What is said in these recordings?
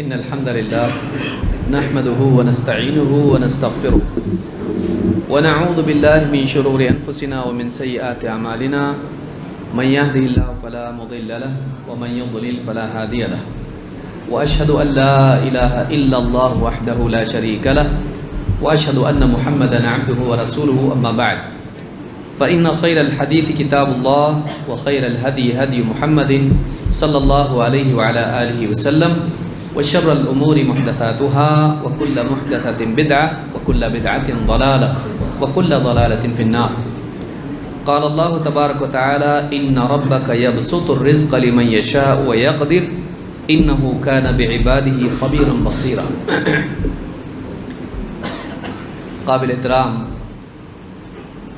إن الحمد لله نحمده ونستعينه ونستغفره ونعوذ بالله من شرور أنفسنا ومن سيئات أعمالنا من يهده الله فلا مضل له ومن يضلل فلا هادي له وأشهد أن لا إله إلا الله وحده لا شريك له وأشهد أن محمدا عبده ورسوله أما بعد فإن خير الحديث كتاب الله وخير الهدي هدي محمد صلى الله عليه وعلى آله وسلم وشر الأمور محدثاتها وكل محدثة بدعة وكل بدعة ضلالة وكل ضلالة في النار. قال الله تبارك وتعالى إن ربك يبسط الرزق لمن يشاء ويقدر إنه كان بعباده خبيرا بصيرا. قابل احترام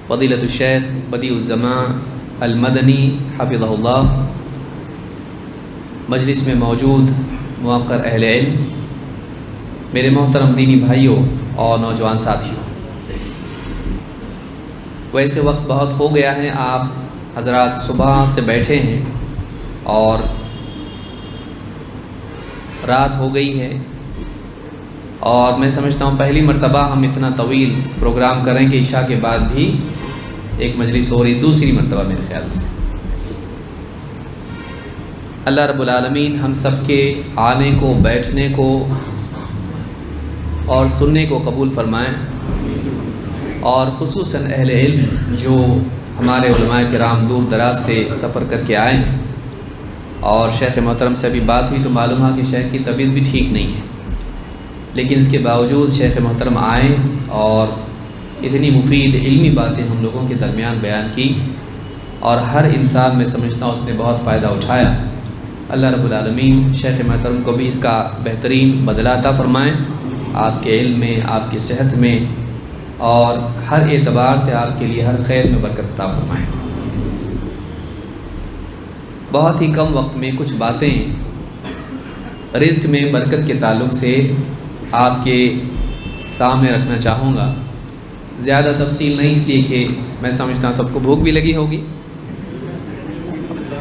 فضیلۃ الشیخ بدیع الزمان المدنی حفظہ اللہ، مجلس میں موجود موقر اہل علم، میرے محترم دینی بھائیوں اور نوجوان ساتھیوں، ویسے وقت بہت ہو گیا ہے، آپ حضرات صبح سے بیٹھے ہیں اور رات ہو گئی ہے، اور میں سمجھتا ہوں پہلی مرتبہ ہم اتنا طویل پروگرام کریں کہ عشاء کے بعد بھی ایک مجلس ہو رہی، دوسری مرتبہ میرے خیال سے۔ اللہ رب العالمین ہم سب کے آنے کو، بیٹھنے کو اور سننے کو قبول فرمائیں، اور خصوصاً اہل علم جو ہمارے علماء کرام دور دراز سے سفر کر کے آئے ہیں، اور شیخ محترم سے ابھی بات ہوئی تو معلوم ہے کہ شیخ کی طبیعت بھی ٹھیک نہیں ہے، لیکن اس کے باوجود شیخ محترم آئے اور اتنی مفید علمی باتیں ہم لوگوں کے درمیان بیان کی، اور ہر انسان میں سمجھتا ہوں اس نے بہت فائدہ اٹھایا۔ اللہ رب العالمین شیخ محترم کو بھی اس کا بہترین بدلہ عطا فرمائیں، آپ کے علم میں، آپ کی صحت میں، اور ہر اعتبار سے آپ کے لیے ہر خیر میں برکت عطا فرمائیں۔ بہت ہی کم وقت میں کچھ باتیں رزق میں برکت کے تعلق سے آپ کے سامنے رکھنا چاہوں گا، زیادہ تفصیل نہیں، اس لیے کہ میں سمجھتا ہوں سب کو بھوک بھی لگی ہوگی،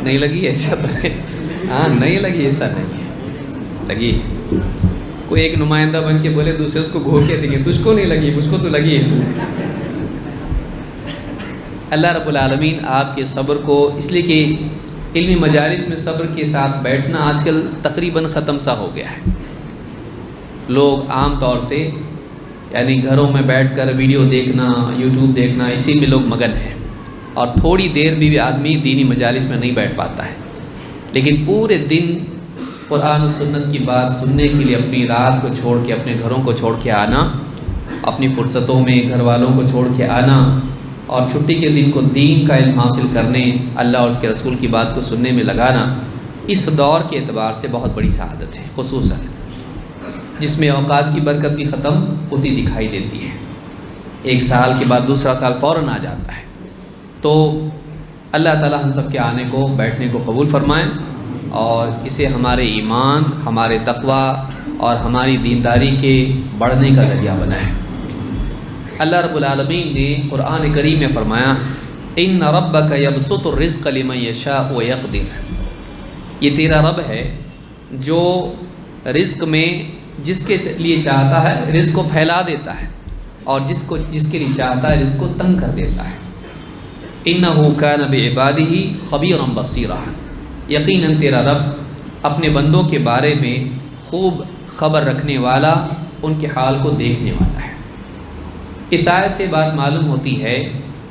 نہیں لگی ایسا تو ہاں نہیں لگی، ایسا نہیں لگی، کوئی ایک نمائندہ بن کے بولے دوسرے اس کو گھو کے دیں گے، تجھ کو نہیں لگی، مجھ کو تو لگی ہے۔ اللہ رب العالمین آپ کے صبر کو، اس لیے کہ علمی مجالس میں صبر کے ساتھ بیٹھنا آج کل تقریباً ختم سا ہو گیا ہے۔ لوگ عام طور سے یعنی گھروں میں بیٹھ کر ویڈیو دیکھنا، یوٹیوب دیکھنا، اسی میں لوگ مگن ہیں، اور تھوڑی دیر بھی آدمی دینی مجالس میں نہیں بیٹھ پاتا ہے، لیکن پورے دن قرآن و سنت کی بات سننے کے لیے اپنی رات کو چھوڑ کے، اپنے گھروں کو چھوڑ کے آنا، اپنی فرصتوں میں گھر والوں کو چھوڑ کے آنا، اور چھٹی کے دن کو دین کا علم حاصل کرنے، اللہ اور اس کے رسول کی بات کو سننے میں لگانا، اس دور کے اعتبار سے بہت بڑی سعادت ہے، خصوصاً جس میں اوقات کی برکت بھی ختم ہوتی دکھائی دیتی ہے، ایک سال کے بعد دوسرا سال فوراً آ جاتا ہے۔ تو اللہ تعالی ہم سب کے آنے کو، بیٹھنے کو قبول فرمائیں، اور اسے ہمارے ایمان، ہمارے تقوی اور ہماری دینداری کے بڑھنے کا ذریعہ بنائیں۔ اللہ رب العالمین نے قرآن کریم میں فرمایا ان ربک یبسط الرزق لمن یشاء ویقدر، یہ تیرا رب ہے جو رزق میں جس کے لیے چاہتا ہے رزق کو پھیلا دیتا ہے، اور جس کے لیے چاہتا ہے رزق کو تنگ کر دیتا ہے۔ انہ کان بعبادہ خبیرا بصیرا، یقیناً تیرا رب اپنے بندوں کے بارے میں خوب خبر رکھنے والا، ان کے حال کو دیکھنے والا ہے۔ اس آیت سے بات معلوم ہوتی ہے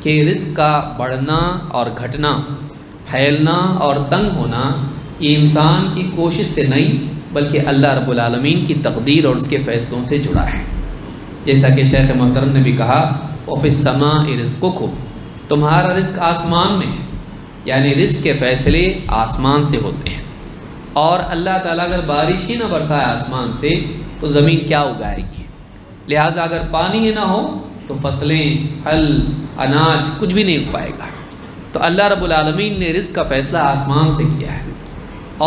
کہ رزق کا بڑھنا اور گھٹنا، پھیلنا اور تنگ ہونا، یہ انسان کی کوشش سے نہیں بلکہ اللہ رب العالمین کی تقدیر اور اس کے فیصلوں سے جڑا ہے۔ جیسا کہ شیخ محترم نے بھی کہا وَفِي السَّمَاءِ رِزْقُكُمْ، تمہارا رزق آسمان میں ہے، یعنی رزق کے فیصلے آسمان سے ہوتے ہیں، اور اللہ تعالیٰ اگر بارش ہی نہ برسائے آسمان سے تو زمین کیا اگائے گی؟ لہٰذا اگر پانی ہی نہ ہو تو فصلیں، پھل، اناج کچھ بھی نہیں اگ پائے گا۔ تو اللہ رب العالمین نے رزق کا فیصلہ آسمان سے کیا ہے،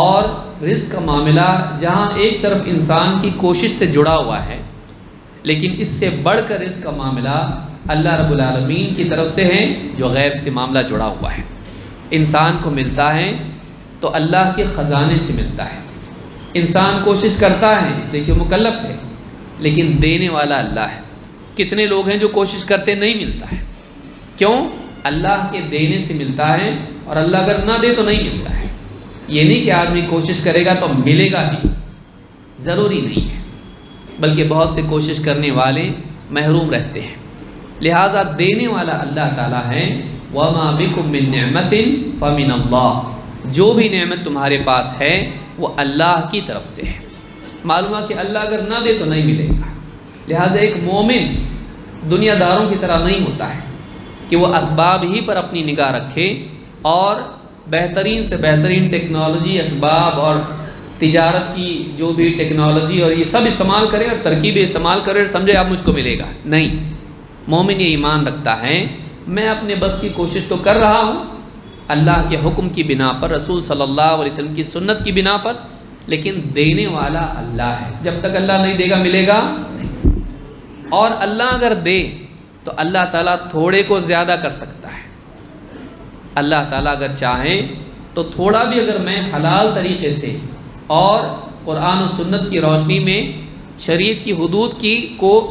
اور رزق کا معاملہ جہاں ایک طرف انسان کی کوشش سے جڑا ہوا ہے، لیکن اس سے بڑھ کر رزق کا معاملہ اللہ رب العالمین کی طرف سے ہے، جو غیب سے معاملہ جڑا ہوا ہے۔ انسان کو ملتا ہے تو اللہ کے خزانے سے ملتا ہے، انسان کوشش کرتا ہے اس لیے کہ مکلف ہے، لیکن دینے والا اللہ ہے۔ کتنے لوگ ہیں جو کوشش کرتے نہیں ملتا ہے، کیوں؟ اللہ کے دینے سے ملتا ہے، اور اللہ اگر نہ دے تو نہیں ملتا ہے۔ یہ نہیں کہ آدمی کوشش کرے گا تو ملے گا ہی، ضروری نہیں ہے، بلکہ بہت سے کوشش کرنے والے محروم رہتے ہیں۔ لہٰذا دینے والا اللہ تعالیٰ ہے۔ وَمَا بِكُم مِّن نِّعْمَةٍ فَمِنَ اللَّهِ، جو بھی نعمت تمہارے پاس ہے وہ اللہ کی طرف سے ہے۔ معلوم ہے کہ اللہ اگر نہ دے تو نہیں ملے گا۔ لہٰذا ایک مومن دنیا داروں کی طرح نہیں ہوتا ہے کہ وہ اسباب ہی پر اپنی نگاہ رکھے اور بہترین سے بہترین ٹیکنالوجی، اسباب اور تجارت کی جو بھی ٹیکنالوجی اور یہ سب استعمال کرے اور ترکیبیں استعمال کرے اور سمجھے اب مجھ کو ملے گا۔ نہیں، مومن یہ ایمان رکھتا ہے میں اپنے بس کی کوشش تو کر رہا ہوں اللہ کے حکم کی بنا پر، رسول صلی اللہ علیہ وسلم کی سنت کی بنا پر، لیکن دینے والا اللہ ہے۔ جب تک اللہ نہیں دے گا ملے گا نہیں، اور اللہ اگر دے تو اللہ تعالیٰ تھوڑے کو زیادہ کر سکتا ہے۔ اللہ تعالیٰ اگر چاہیں تو تھوڑا بھی اگر میں حلال طریقے سے اور قرآن و سنت کی روشنی میں شریعت کی حدود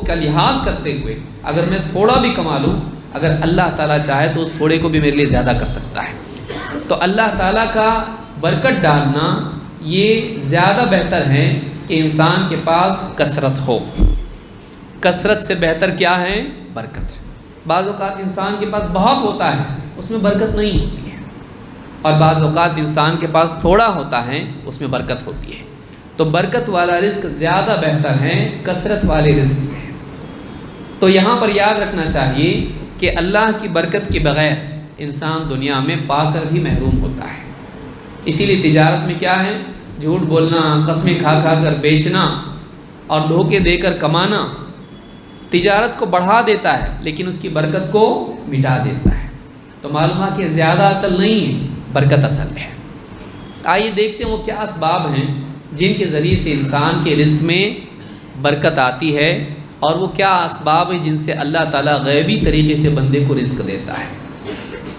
کا لحاظ کرتے ہوئے اگر میں تھوڑا بھی کما لوں، اگر اللہ تعالیٰ چاہے تو اس تھوڑے کو بھی میرے لیے زیادہ کر سکتا ہے۔ تو اللہ تعالیٰ کا برکت ڈالنا یہ زیادہ بہتر ہے کہ انسان کے پاس کثرت ہو۔ کثرت سے بہتر کیا ہے؟ برکت۔ بعض اوقات انسان کے پاس بہت ہوتا ہے، اس میں برکت نہیں ہوتی ہے، اور بعض اوقات انسان کے پاس تھوڑا ہوتا ہے، اس میں برکت ہوتی ہے۔ تو برکت والا رزق زیادہ بہتر ہے کثرت والے رزق سے۔ تو یہاں پر یاد رکھنا چاہیے کہ اللہ کی برکت کے بغیر انسان دنیا میں پا کر بھی محروم ہوتا ہے۔ اسی لیے تجارت میں کیا ہے؟ جھوٹ بولنا، قسمیں کھا کھا کر بیچنا اور دھوکے دے کر کمانا تجارت کو بڑھا دیتا ہے، لیکن اس کی برکت کو مٹا دیتا ہے۔ تو معلوم ہے کہ زیادہ اصل نہیں ہے، برکت اصل ہے۔ آئیے دیکھتے ہیں وہ کیا اسباب ہیں جن کے ذریعے سے انسان کے رزق میں برکت آتی ہے، اور وہ کیا اسباب ہیں جن سے اللہ تعالیٰ غیبی طریقے سے بندے کو رزق دیتا ہے۔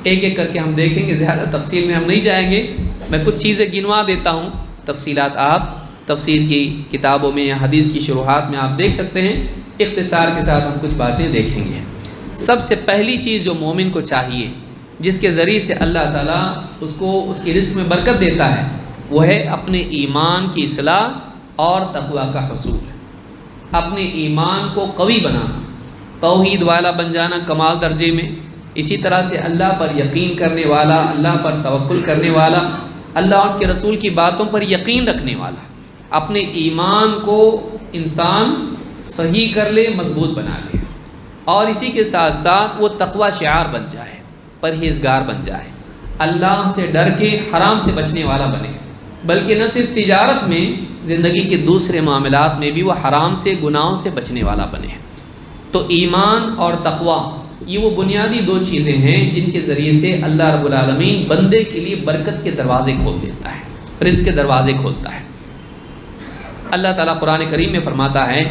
ایک ایک کر کے ہم دیکھیں گے، زیادہ تفصیل میں ہم نہیں جائیں گے، میں کچھ چیزیں گنوا دیتا ہوں، تفصیلات آپ تفسیر کی کتابوں میں یا حدیث کی شروحات میں آپ دیکھ سکتے ہیں۔ اختصار کے ساتھ ہم کچھ باتیں دیکھیں گے۔ سب سے پہلی چیز جو مومن کو چاہیے، جس کے ذریعے سے اللہ تعالیٰ اس کو اس کی رزق میں برکت دیتا ہے، وہ ہے اپنے ایمان کی اصلاح اور تقوی کا حصول۔ اپنے ایمان کو قوی بنانا، توحید والا بن جانا کمال درجے میں، اسی طرح سے اللہ پر یقین کرنے والا، اللہ پر توکل کرنے والا، اللہ اور اس کے رسول کی باتوں پر یقین رکھنے والا، اپنے ایمان کو انسان صحیح کر لے، مضبوط بنا لے، اور اسی کے ساتھ ساتھ وہ تقوی شعار بن جائے، پرہیزگار بن جائے، اللہ سے ڈر کے حرام سے بچنے والا بنے، بلکہ نہ صرف تجارت میں، زندگی کے دوسرے معاملات میں بھی وہ حرام سے، گناہوں سے بچنے والا بنے۔ تو ایمان اور تقوی یہ وہ بنیادی دو چیزیں ہیں جن کے ذریعے سے اللہ رب العالمین بندے کے لیے برکت کے دروازے کھول دیتا ہے، رزق کے دروازے کھولتا ہے۔ اللہ تعالیٰ قرآن کریم میں فرماتا ہے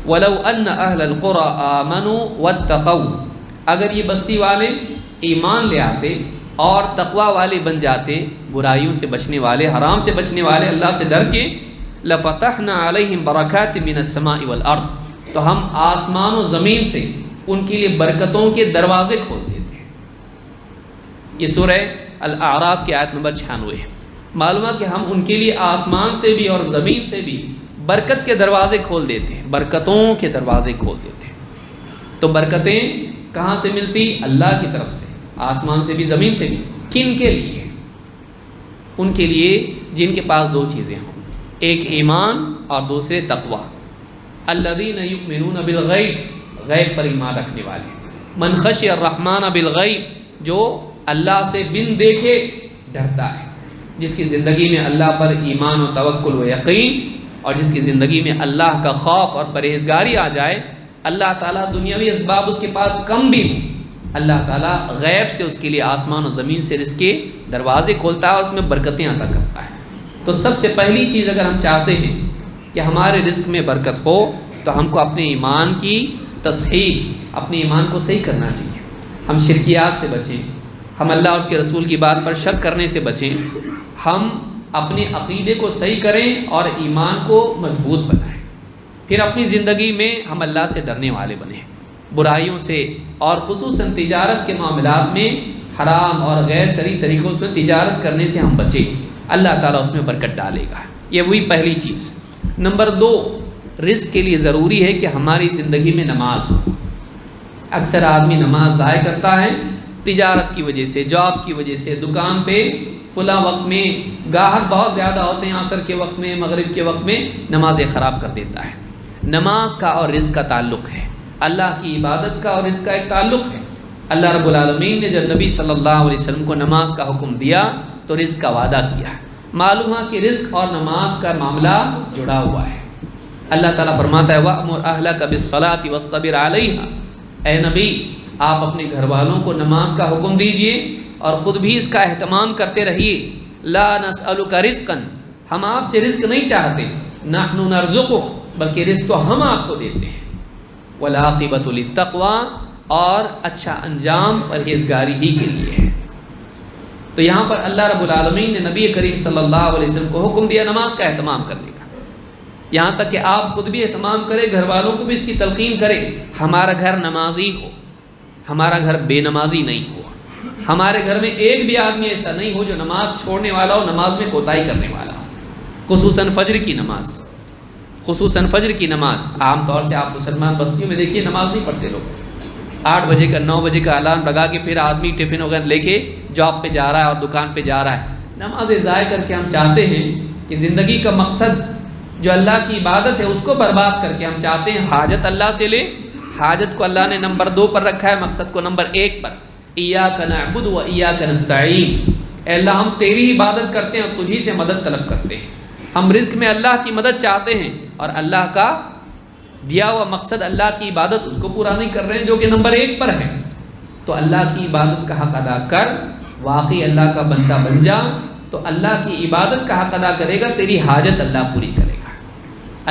وَلَوْ أَنَّ أَهْلَ الْقُرَىٰ آمَنُوا وَاتَّقَوْا، اگر یہ بستی والے ایمان لے آتے اور تقوی والے بن جاتے، برائیوں سے بچنے والے، حرام سے بچنے والے، اللہ سے ڈر کے، لَفَتَحْنَا عَلَيْهِمْ بَرَكَاتٍ مِّنَ السَّمَاءِ وَالْأَرْضِ، تو ہم آسمان و زمین سے ان کے لیے برکتوں کے دروازے کھول دیتے ہیں۔ یہ سورہ الاعراف کی آیت نمبر 96 ہے۔ معلوم ہے کہ ہم ان کے لیے آسمان سے بھی اور زمین سے بھی برکت کے دروازے کھول دیتے ہیں، برکتوں کے دروازے کھول دیتے ہیں۔ تو برکتیں کہاں سے ملتی؟ اللہ کی طرف سے، آسمان سے بھی زمین سے بھی۔ کن کے لیے؟ ان کے لیے جن کے پاس دو چیزیں ہوں، ایک ایمان اور دوسرے تقوی۔ الذین یؤمنون بالغیب، غیب پر ایمان رکھنے والے۔ من خشی الرحمن بالغیب، جو اللہ سے بن دیکھے ڈرتا ہے، جس کی زندگی میں اللہ پر ایمان و توکل و یقین، اور جس کی زندگی میں اللہ کا خوف اور پرہیزگاری آ جائے، اللہ تعالیٰ دنیاوی اسباب اس کے پاس کم بھی ہوں، اللہ تعالیٰ غیب سے اس کے لیے آسمان و زمین سے رزق کے دروازے کھولتا ہے، اس میں برکتیں عطا کرتا ہے۔ تو سب سے پہلی چیز اگر ہم چاہتے ہیں کہ ہمارے رزق میں برکت ہو، تو ہم کو اپنے ایمان کی تصحیح، اپنے ایمان کو صحیح کرنا چاہیے۔ ہم شرکیات سے بچیں، ہم اللہ اور اس کے رسول کی بات پر شک کرنے سے بچیں، ہم اپنے عقیدے کو صحیح کریں اور ایمان کو مضبوط بنائیں، پھر اپنی زندگی میں ہم اللہ سے ڈرنے والے بنیں، برائیوں سے اور خصوصاً تجارت کے معاملات میں حرام اور غیر شرعی طریقوں سے تجارت کرنے سے ہم بچیں، اللہ تعالیٰ اس میں برکت ڈالے گا۔ یہ وہی پہلی چیز۔ نمبر 2، رزق کے لیے ضروری ہے کہ ہماری زندگی میں نماز ہو۔ اکثر آدمی نماز ضائع کرتا ہے تجارت کی وجہ سے، جاب کی وجہ سے، دکان پہ فلاں وقت میں گاہک بہت زیادہ ہوتے ہیں، عصر کے وقت میں، مغرب کے وقت میں نمازیں خراب کر دیتا ہے۔ نماز کا اور رزق کا تعلق ہے، اللہ کی عبادت کا اور رزق کا ایک تعلق ہے۔ اللہ رب العالمین نے جب نبی صلی اللہ علیہ وسلم کو نماز کا حکم دیا تو رزق کا وعدہ کیا ہے۔ معلوم ہے کہ رزق اور نماز کا معاملہ جڑا ہوا ہے۔ اللہ تعالیٰ فرماتا ہے وَأْمُرْ أَهْلَكَ بِالصَّلَاةِ وَاصْطَبِرْ عَلَيْهَا، اے نبی آپ اپنے گھر والوں کو نماز کا حکم دیجئے اور خود بھی اس کا اہتمام کرتے رہیے۔ لا نسألک رزقا، ہم آپ سے رزق نہیں چاہتے، نحن نرزقک، بلکہ رزق تو ہم آپ کو دیتے ہیں۔ والعاقبۃ للتقوی، اور اچھا انجام پرہیزگاری ہی کے لیے ہے۔ تو یہاں پر اللہ رب العالمین نے نبی کریم صلی اللہ علیہ وسلم کو حکم دیا نماز کا اہتمام کرنے کا، یہاں تک کہ آپ خود بھی اہتمام کریں، گھر والوں کو بھی اس کی تلقین کریں، ہمارا گھر نمازی ہو، ہمارا گھر بے نمازی نہیں ہو، ہمارے گھر میں ایک بھی آدمی ایسا نہیں ہو جو نماز چھوڑنے والا ہو، نماز میں کوتاہی کرنے والا ہو، خصوصاً فجر کی نماز۔ خصوصاً فجر کی نماز عام طور سے آپ مسلمان بستیوں میں دیکھیے نماز نہیں پڑھتے لوگ، 8 بجے کا 9 بجے کا الارم لگا کے پھر آدمی ٹفن وغیرہ لے کے جاب پہ جا رہا ہے اور دکان پہ جا رہا ہے۔ نمازیں ضائع کر کے ہم چاہتے ہیں کہ زندگی کا مقصد جو اللہ کی عبادت ہے اس کو برباد کر کے ہم چاہتے ہیں حاجت اللہ سے لیں۔ حاجت کو اللہ نے نمبر 2 پر رکھا ہے، مقصد کو نمبر 1 پر۔ ایاک نعبد و ایاک نستعین، اے اللہ ہم تیری عبادت کرتے ہیں اور تجھی سے مدد طلب کرتے ہیں۔ ہم رزق میں اللہ کی مدد چاہتے ہیں اور اللہ کا دیا ہوا مقصد اللہ کی عبادت اس کو پورا نہیں کر رہے ہیں جو کہ نمبر 1 پر ہے۔ تو اللہ کی عبادت کا حق ادا کر، واقعی اللہ کا بندہ بن جا، تو اللہ کی عبادت کا حق ادا کرے گا، تیری حاجت اللہ پوری کرے گا،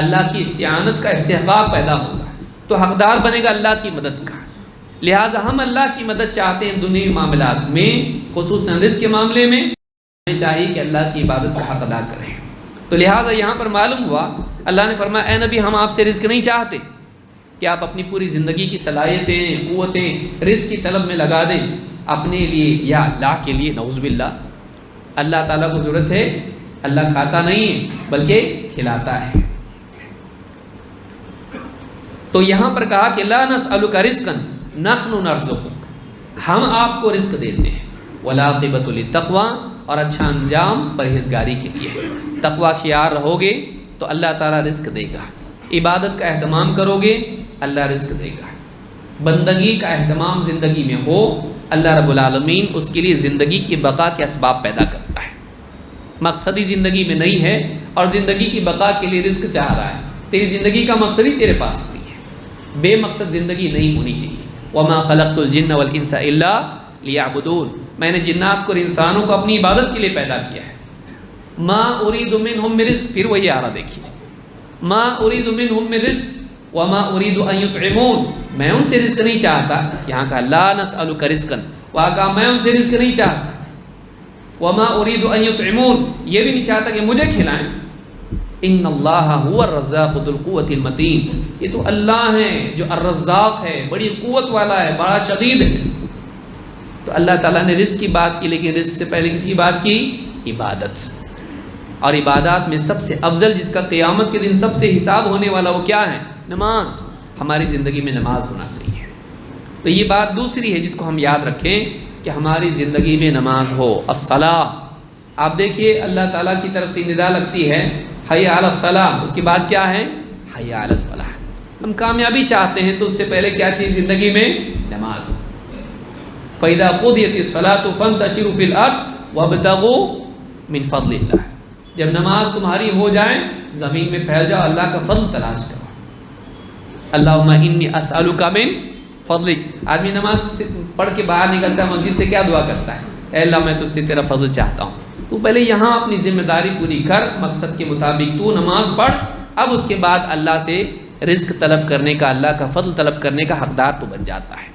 اللہ کی استعانت کا استحقاق پیدا ہوگا، تو حقدار بنے گا اللہ کی مدد کا۔ لہٰذا ہم اللہ کی مدد چاہتے ہیں دنیاوی معاملات میں، خصوصاً رزق کے معاملے میں ہمیں چاہیے کہ اللہ کی عبادت کا حق ادا کریں۔ تو لہٰذا یہاں پر معلوم ہوا اللہ نے فرمایا اے نبی ہم آپ سے رزق نہیں چاہتے کہ آپ اپنی پوری زندگی کی صلاحیتیں، قوتیں رزق کی طلب میں لگا دیں اپنے لیے یا اللہ کے لیے، نعوذ باللہ۔ اللہ تعالیٰ کو ضرورت ہے، اللہ کھاتا نہیں ہے بلکہ کھلاتا ہے۔ تو یہاں پر کہا کہ لا نسألک رزقا نحن نرزقک، ہم آپ کو رزق دیتے ہیں، والعاقبۃ للتقوی، اور اچھا انجام پرہیزگاری کے لیے۔ تقوی اختیار رہو گے تو اللہ تعالیٰ رزق دے گا، عبادت کا اہتمام کرو گے اللہ رزق دے گا، بندگی کا اہتمام زندگی میں ہو، اللہ رب العالمین اس کے لیے زندگی کی بقا کے اسباب پیدا کرتا ہے۔ مقصدی زندگی میں نہیں ہے اور زندگی کی بقا کے لیے رزق چاہ رہا ہے، تیری زندگی کا مقصد ہی تیرے پاس نہیں ہے، بے مقصد زندگی نہیں ہونی چاہیے۔ وما خلقت الجن والانس الا لیعبدون، میں نے جنات کو اور انسانوں کو اپنی عبادت کے لیے پیدا کیا ہے۔ ما اريد منهم من رزق، پھر وہی آ رہا دیکھیے، ما اريد منهم من رزق وما اريد ان يطعمون، میں ان سے رزق نہیں چاہتا، یہاں کہا لا نسألک رزقا، وہاں کہا میں ان سے رزق نہیں چاہتا، وما اريد ان يطعمون، یہ بھی نہیں چاہتا کہ مجھے کھلائیں۔ ان اللہ هو الرزاق ذو القوة المتین، یہ تو اللہ ہے جو الرزاق ہے، بڑی قوت والا ہے، بڑا شدید ہے۔ تو اللہ تعالیٰ نے رزق کی بات کی، لیکن رزق سے پہلے کس کی بات کی؟ عبادت سے۔ اور عبادات میں سب سے افضل جس کا قیامت کے دن سب سے حساب ہونے والا وہ کیا ہے؟ نماز۔ ہماری زندگی میں نماز ہونا چاہیے۔ تو یہ بات دوسری ہے جس کو ہم یاد رکھیں کہ ہماری زندگی میں نماز ہو۔ الصلاۃ، آپ دیکھیے اللہ تعالیٰ کی طرف سے ندا لگتی ہے حی علی الصلاۃ، اس کے بعد کیا ہے؟ حی علی الفلاح۔ ہم کامیابی چاہتے ہیں تو اس سے پہلے کیا چیز زندگی میں؟ نماز۔ فَإِذَا قُضِيَتِ الصَّلَاةُ فَانتَشِرُوا فِي الْأَرْضِ وَابْتَغُوا مِنْ فَضْلِ اللَّهِ، جب نماز تمہاری ہو جائے زمین میں پھیل جاؤ، اللہ کا فضل تلاش کرو۔ اللہم انی اسألک من فضلک، آدمی نماز پڑھ کے باہر نکلتا ہے مسجد سے کیا دعا کرتا ہے؟ اے اللہ میں تجھ سے تیرا فضل چاہتا ہوں۔ تو پہلے یہاں اپنی ذمہ داری پوری کر، مقصد کے مطابق تو نماز پڑھ، اب اس کے بعد اللہ سے رزق طلب کرنے کا، اللہ کا فضل طلب کرنے کا حقدار تو بن جاتا ہے۔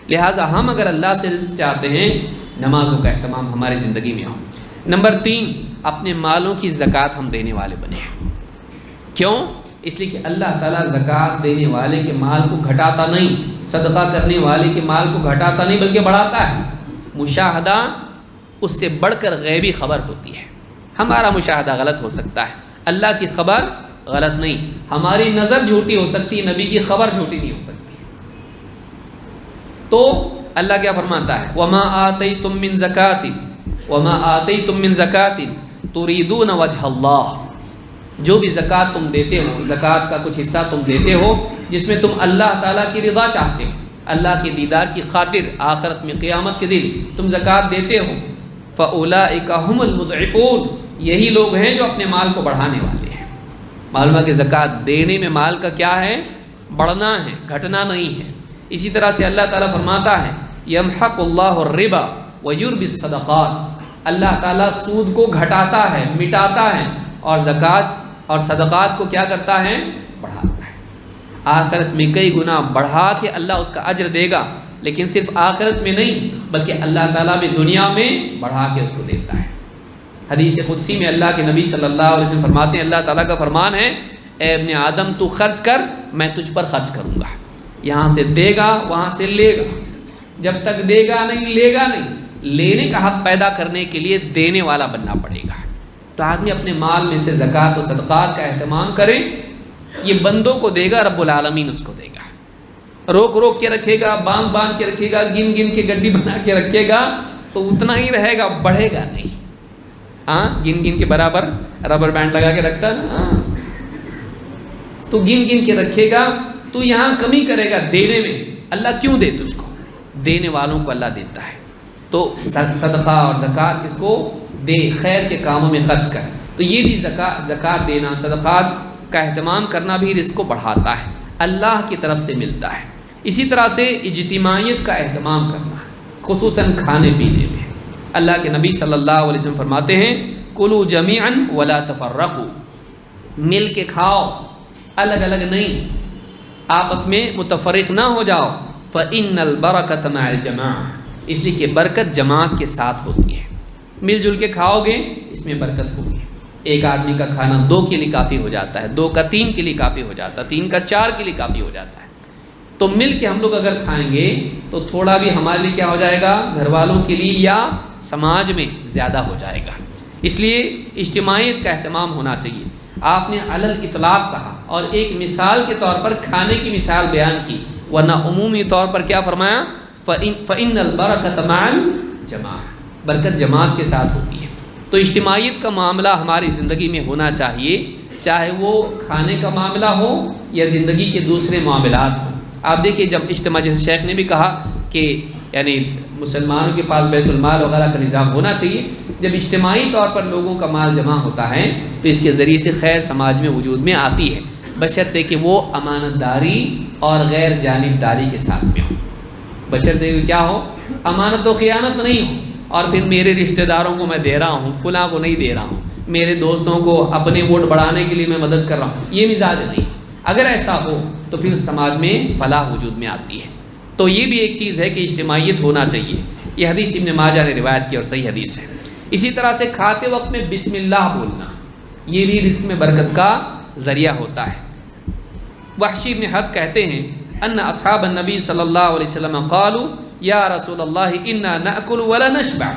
لہٰذا ہم اگر اللہ سے رزق چاہتے ہیں نمازوں کا اہتمام ہماری زندگی میں ہو۔ نمبر 3، اپنے مالوں کی زکوٰۃ ہم دینے والے بنے ہیں۔ کیوں؟ اس لیے کہ اللہ تعالیٰ زکوٰۃ دینے والے کے مال کو گھٹاتا نہیں، صدقہ کرنے والے کے مال کو گھٹاتا نہیں بلکہ بڑھاتا ہے۔ مشاہدہ اس سے بڑھ کر غیبی خبر ہوتی ہے۔ ہمارا مشاہدہ غلط ہو سکتا ہے، اللہ کی خبر غلط نہیں۔ ہماری نظر جھوٹی ہو سکتی ہے، نبی کی خبر جھوٹی نہیں ہو سکتی۔ تو اللہ کیا فرماتا ہے؟ وَمَا آتَيْتُم مِّن زَكَاةٍ وَمَا آتَيْتُم مِّن زَكَاةٍ تُرِيدُونَ وَجْهَ اللَّهِ، جو بھی زکوٰۃ تم دیتے ہو، زکوٰۃ کا کچھ حصہ تم دیتے ہو جس میں تم اللہ تعالیٰ کی رضا چاہتے ہو، اللہ کے دیدار کی خاطر، آخرت میں قیامت کے دن تم زکوٰۃ دیتے ہو، فَأُولَٰئِكَ هُمُ الْمُضْعِفُونَ، یہی لوگ ہیں جو اپنے مال کو بڑھانے والے ہیں۔ معلوم ہے کہ زکوٰۃ دینے میں مال کا کیا ہے؟ بڑھنا ہے، گھٹنا نہیں ہے۔ اسی طرح سے اللہ تعالیٰ فرماتا ہے یمحق اللہ الربا ویربی الصدقات، اللہ تعالیٰ سود کو گھٹاتا ہے، مٹاتا ہے، اور زکوٰۃ اور صدقات کو کیا کرتا ہے؟ بڑھاتا ہے۔ آخرت میں کئی گنا بڑھا کے اللہ اس کا اجر دے گا، لیکن صرف آخرت میں نہیں بلکہ اللہ تعالیٰ بھی دنیا میں بڑھا کے اس کو دیتا ہے۔ حدیث قدسی میں اللہ کے نبی صلی اللہ علیہ وسلم فرماتے ہیں، اللہ تعالیٰ کا فرمان ہے اے ابن آدم تو خرچ کر، میں تجھ پر خرچ کروں گا۔ یہاں سے دے گا، وہاں سے لے گا، جب تک دے گا نہیں لے گا نہیں۔ لینے کا حق پیدا کرنے کے لیے دینے والا بننا پڑے گا۔ تو آدمی اپنے مال میں سے زکوٰۃ و صدقات کا اہتمام کرے، یہ بندوں کو دے گا، رب العالمین اس کو دے گا۔ روک روک کے رکھے گا، باندھ باندھ کے رکھے گا، گن گن کے گڈی بنا کے رکھے گا تو اتنا ہی رہے گا، بڑھے گا نہیں۔ ہاں، گن گن کے برابر ربر بینڈ لگا کے رکھتا ہے نا، تو گن گن کے رکھے گا تو یہاں کمی کرے گا دینے میں۔ اللہ کیوں دے تجھ کو؟ دینے والوں کو اللہ دیتا ہے۔ تو صدقہ اور زکوٰۃ اس کو دے، خیر کے کاموں میں خرچ کر۔ تو یہ بھی زکوٰۃ دینا، صدقات کا اہتمام کرنا بھی رزق کو بڑھاتا ہے، اللہ کی طرف سے ملتا ہے۔ اسی طرح سے اجتماعیت کا اہتمام کرنا، خصوصاً کھانے پینے میں۔ اللہ کے نبی صلی اللہ علیہ وسلم فرماتے ہیں کلوا جمیعا ولا تفرقوا، مل کے کھاؤ، الگ الگ نہیں، آپس میں متفرق نہ ہو جاؤ۔ فإن البرکۃ مع الجماعہ، اس لیے کہ برکت جماعت کے ساتھ ہوتی ہے۔ مل جل کے کھاؤ گے اس میں برکت ہوگی۔ ایک آدمی کا کھانا 2 کے لیے کافی ہو جاتا ہے، 2 کا 3 کے لیے کافی ہو جاتا ہے، 3 کا 4 کے لیے کافی ہو جاتا ہے۔ تو مل کے ہم لوگ اگر کھائیں گے تو تھوڑا بھی ہمارے لیے کیا ہو جائے گا؟ گھر والوں کے لیے یا سماج میں زیادہ ہو جائے گا۔ اس لیے اجتماعیت کا اہتمام ہونا چاہیے۔ آپ نے علی الاطلاق کہا اور ایک مثال کے طور پر کھانے کی مثال بیان کی، ورنہ عمومی طور پر کیا فرمایا؟ فإن البرکۃ مع الجماعہ، برکت جماعت کے ساتھ ہوتی ہے۔ تو اجتماعیت کا معاملہ ہماری زندگی میں ہونا چاہیے، چاہے وہ کھانے کا معاملہ ہو یا زندگی کے دوسرے معاملات ہوں۔ آپ دیکھیے جب اجتماع، جیسے شیخ نے بھی کہا کہ یعنی مسلمانوں کے پاس بیت المال وغیرہ کا نظام ہونا چاہیے، جب اجتماعی طور پر لوگوں کا مال جمع ہوتا ہے تو اس کے ذریعے سے خیر سماج میں وجود میں آتی ہے، بشرطے کہ وہ امانت داری اور غیر جانبداری کے ساتھ میں ہو۔ بشرطے کہ کیا ہو؟ امانت و خیانت نہیں ہو، اور پھر میرے رشتہ داروں کو میں دے رہا ہوں، فلاں کو نہیں دے رہا ہوں، میرے دوستوں کو اپنے ووٹ بڑھانے کے لیے میں مدد کر رہا ہوں، یہ مزاج نہیں۔ اگر ایسا ہو تو پھر سماج میں فلاح وجود میں آتی ہے۔ تو یہ بھی ایک چیز ہے کہ اجتماعیت ہونا چاہیے۔ یہ حدیث ابن ماجہ نے روایت کی اور صحیح حدیث ہے۔ اسی طرح سے کھاتے وقت میں بسم اللہ بولنا، یہ بھی رزق میں برکت کا ذریعہ ہوتا ہے۔ وحشی بن حرب کہتے ہیں ان اصحاب النبی صلی اللہ علیہ وسلم قالوا یا رسول اللہ انا ناکل ولا نشبع،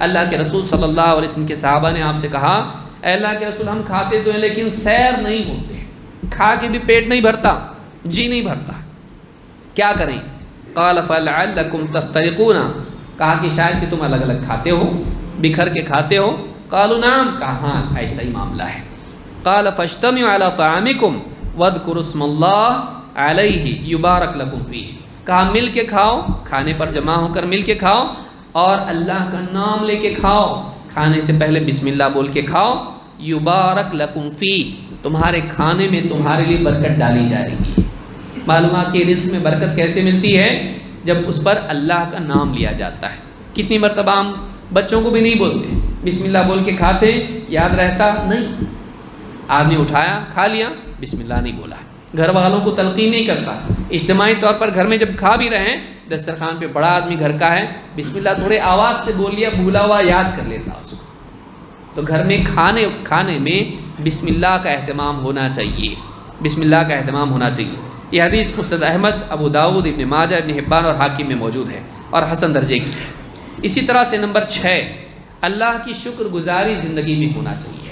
اللہ کے رسول صلی اللہ علیہ وسلم کے صحابہ نے آپ سے کہا اے اللہ کے رسول ہم کھاتے تو ہیں لیکن سیر نہیں ہوتے، کھا کے بھی پیٹ نہیں بھرتا، جی نہیں بھرتا، کیا کریں؟ قال فلعلکم تفترقون، کہا کہ شاید کہ تم الگ الگ کھاتے ہو، بکھر کے کھاتے ہو۔ قالوا نعم، کہا ہاں ایسا ہی معاملہ ہے۔ قال فاجتمعوا علی طعامکم واذکروا اسم اللہ علیہ یبارک لکم فیہ، کہا مل کے کھاؤ، کھانے پر جمع ہو کر مل کے کھاؤ اور اللہ کا نام لے کے کھاؤ، کھانے سے پہلے بسم اللہ بول کے کھاؤ، یبارک لکم فیہ، تمہارے کھانے میں تمہارے لیے برکت ڈالی جائے گی۔ معلومات کہ رزق میں برکت کیسے ملتی ہے؟ جب اس پر اللہ کا نام لیا جاتا ہے۔ کتنی مرتبہ ہم بچوں کو بھی نہیں بولتے، بسم اللہ بول کے کھاتے، یاد رہتا نہیں، آدمی اٹھایا کھا لیا، بسم اللہ نہیں بولا، گھر والوں کو تلقین نہیں کرتا۔ اجتماعی طور پر گھر میں جب کھا بھی رہے ہیں، دسترخوان پہ بڑا آدمی گھر کا ہے، بسم اللہ تھوڑے آواز سے بول لیا، بھولا ہوا یاد کر لیتا اس کو۔ تو گھر میں کھانے میں بسم اللہ کا اہتمام ہونا چاہیے، بسم اللہ کا اہتمام ہونا چاہیے۔ یہ حدیث مسند احمد، ابو داؤد، ابن ماجہ، ابن حبان اور حاکم میں موجود ہے اور حسن درجے کی ہے۔ اسی طرح سے نمبر 6، اللہ کی شکر گزاری زندگی میں ہونا چاہیے۔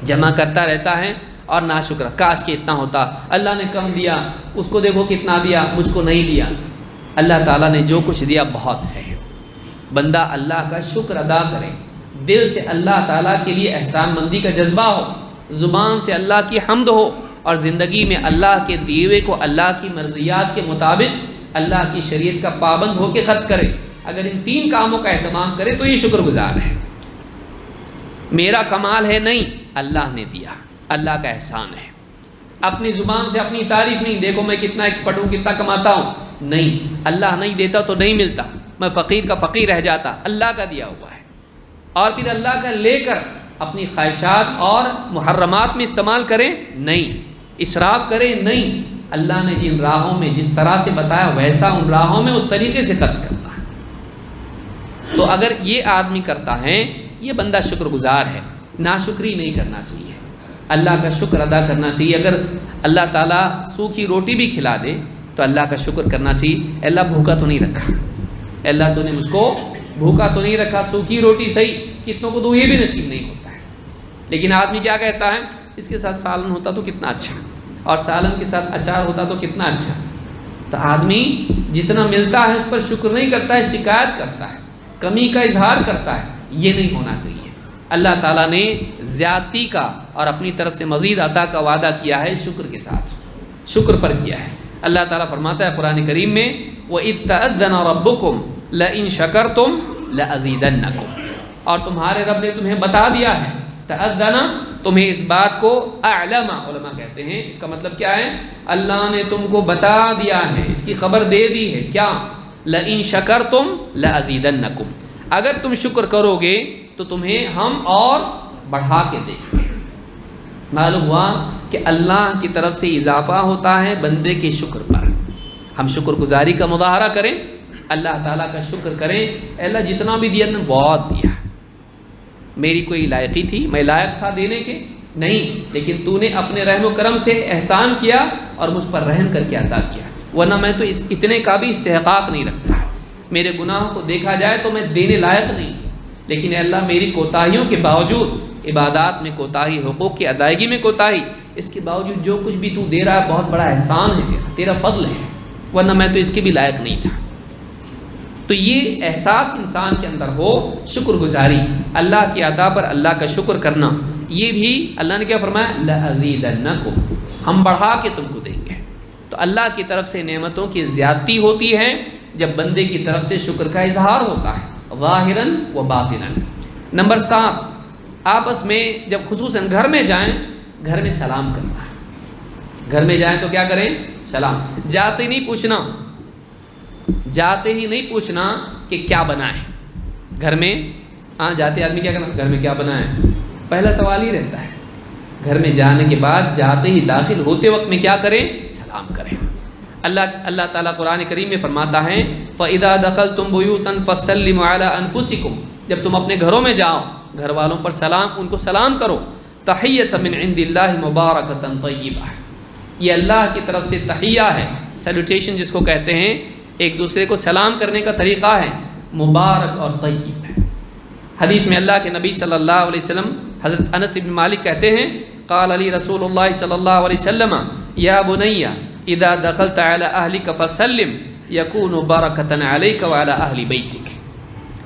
جمع کرتا رہتا ہے اور ناشکر، کاش کہ اتنا ہوتا، اللہ نے کم دیا، اس کو دیکھو کتنا دیا، مجھ کو نہیں دیا۔ اللہ تعالیٰ نے جو کچھ دیا بہت ہے۔ بندہ اللہ کا شکر ادا کرے، دل سے اللہ تعالیٰ کے لیے احسان مندی کا جذبہ ہو، زبان سے اللہ کی حمد ہو، اور زندگی میں اللہ کے دیے ہوئے کو اللہ کی مرضیات کے مطابق اللہ کی شریعت کا پابند ہو کے خرچ کرے۔ اگر ان 3 کاموں کا اہتمام کرے تو یہ شکر گزار ہے۔ میرا کمال ہے نہیں، اللہ نے دیا، اللہ کا احسان ہے۔ اپنی زبان سے اپنی تعریف نہیں، دیکھو میں کتنا ایکسپرٹ ہوں، کتنا کماتا ہوں، نہیں، اللہ نہیں دیتا تو نہیں ملتا، میں فقیر کا فقیر رہ جاتا، اللہ کا دیا ہوا ہے۔ اور پھر اللہ کا لے کر اپنی خواہشات اور محرمات میں استعمال کریں نہیں، اسراف کریں نہیں، اللہ نے جن راہوں میں جس طرح سے بتایا ویسا ان راہوں میں اس طریقے سے خرچ کرنا ہے۔ تو اگر یہ آدمی کرتا ہے، یہ بندہ شکر گزار ہے، ناشکری نہیں کرنا چاہیے، اللہ کا شکر ادا کرنا چاہیے۔ اگر اللہ تعالیٰ سوکھی روٹی بھی کھلا دے تو اللہ کا شکر کرنا چاہیے، اللہ بھوکا تو نہیں رکھا، اللہ تو نے مجھ کو بھوکا تو نہیں رکھا، سوکھی روٹی صحیح، کتنوں کو تو یہ بھی نصیب نہیں ہوتا ہے۔ لیکن آدمی کیا کہتا ہے، اس کے ساتھ سالن ہوتا تو کتنا اچھا، اور سالن کے ساتھ اچار ہوتا تو کتنا اچھا۔ تو آدمی جتنا ملتا ہے اس پر شکر نہیں کرتا ہے، شکایت کرتا ہے، کمی کا اظہار کرتا ہے، یہ نہیں ہونا چاہیے۔ اللہ تعالیٰ نے زیادتی کا اور اپنی طرف سے مزید عطا کا وعدہ کیا ہے شکر کے ساتھ، شکر پر کیا ہے۔ اللہ تعالیٰ فرماتا ہے قرآن کریم میں، وَإِذْ تَأَذَّنَ رَبُّكُمْ لَئِن شَكَرْتُمْ لَأَزِيدَنَّكُمْ، اور تمہارے رب نے تمہیں بتا دیا ہے، تأذنا، تمہیں اس بات کو، اعلم علماء کہتے ہیں اس کا مطلب کیا ہے، اللہ نے تم کو بتا دیا ہے، اس کی خبر دے دی ہے، کیا، لَئِن شَكَرْتُمْ لَأَزِيدَنَّكُمْ، اگر تم شکر کرو گے تو تمہیں ہم اور بڑھا کے دیں گے۔ معلوم ہوا کہ اللہ کی طرف سے اضافہ ہوتا ہے بندے کے شکر پر۔ ہم شکر گزاری کا مظاہرہ کریں، اللہ تعالیٰ کا شکر کریں، اے اللہ جتنا بھی دیا نے بہت دیا، میری کوئی لائقی تھی، میں لائق تھا دینے کے نہیں، لیکن تو نے اپنے رحم و کرم سے احسان کیا اور مجھ پر رحم کر کے عطا کیا، ورنہ میں تو اتنے کا بھی استحقاق نہیں رکھتا، میرے گناہوں کو دیکھا جائے تو میں دینے لائق نہیں، لیکن اے اللہ میری کوتاہیوں کے باوجود، عبادات میں کوتاہی، حقوق کی ادائیگی میں کوتاہی، اس کے باوجود جو کچھ بھی تو دے رہا ہے بہت بڑا احسان ہے تیرا فضل ہے، ورنہ میں تو اس کے بھی لائق نہیں تھا۔ تو یہ احساس انسان کے اندر ہو، شکر گزاری، اللہ کی عطا پر اللہ کا شکر کرنا، یہ بھی اللہ نے کیا فرمایا، لَأَزِيدَنَّكُمْ، ہم بڑھا کے تم کو دیں گے۔ تو اللہ کی طرف سے نعمتوں کی زیادتی ہوتی ہے جب بندے کی طرف سے شکر کا اظہار ہوتا ہے، ظاہراً و باطناً۔ نمبر 7، آپس میں جب خصوصاً گھر میں جائیں، گھر میں سلام کرنا ہے۔ گھر میں جائیں تو کیا کریں، سلام، جاتے نہیں پوچھنا، جاتے ہی نہیں پوچھنا کہ کیا بنا ہے۔ گھر میں جاتے آدمی کیا کرنا، گھر میں کیا بنا ہے، پہلا سوال ہی رہتا ہے۔ گھر میں جانے کے بعد جاتے ہی داخل ہوتے وقت میں کیا کریں، سلام کریں۔ اللہ تعالیٰ قرآن کریم میں فرماتا ہے، فَإِذَا دَخَلْتُمْ بُيُوتًا فَسَلِّمُوا عَلَىٰ أَنفُسِكُمْ، جب تم اپنے گھروں میں جاؤ گھر والوں پر سلام، ان کو سلام کرو، تحیۃ من عند اللہ مبارکۃ طیبہ، یہ اللہ کی طرف سے تحیہ ہے، سیلوٹیشن جس کو کہتے ہیں، ایک دوسرے کو سلام کرنے کا طریقہ ہے، مبارک اور طیب ہے۔ حدیث میں اللہ کے نبی صلی اللہ علیہ وسلم، حضرت انس بن مالک کہتے ہیں، قال علی رسول اللہ صلی اللہ علیہ وسلم، یا بنی اذا دخلت علی اہلک فسلم یکون برکۃ علیک وعلی اہل بیتک۔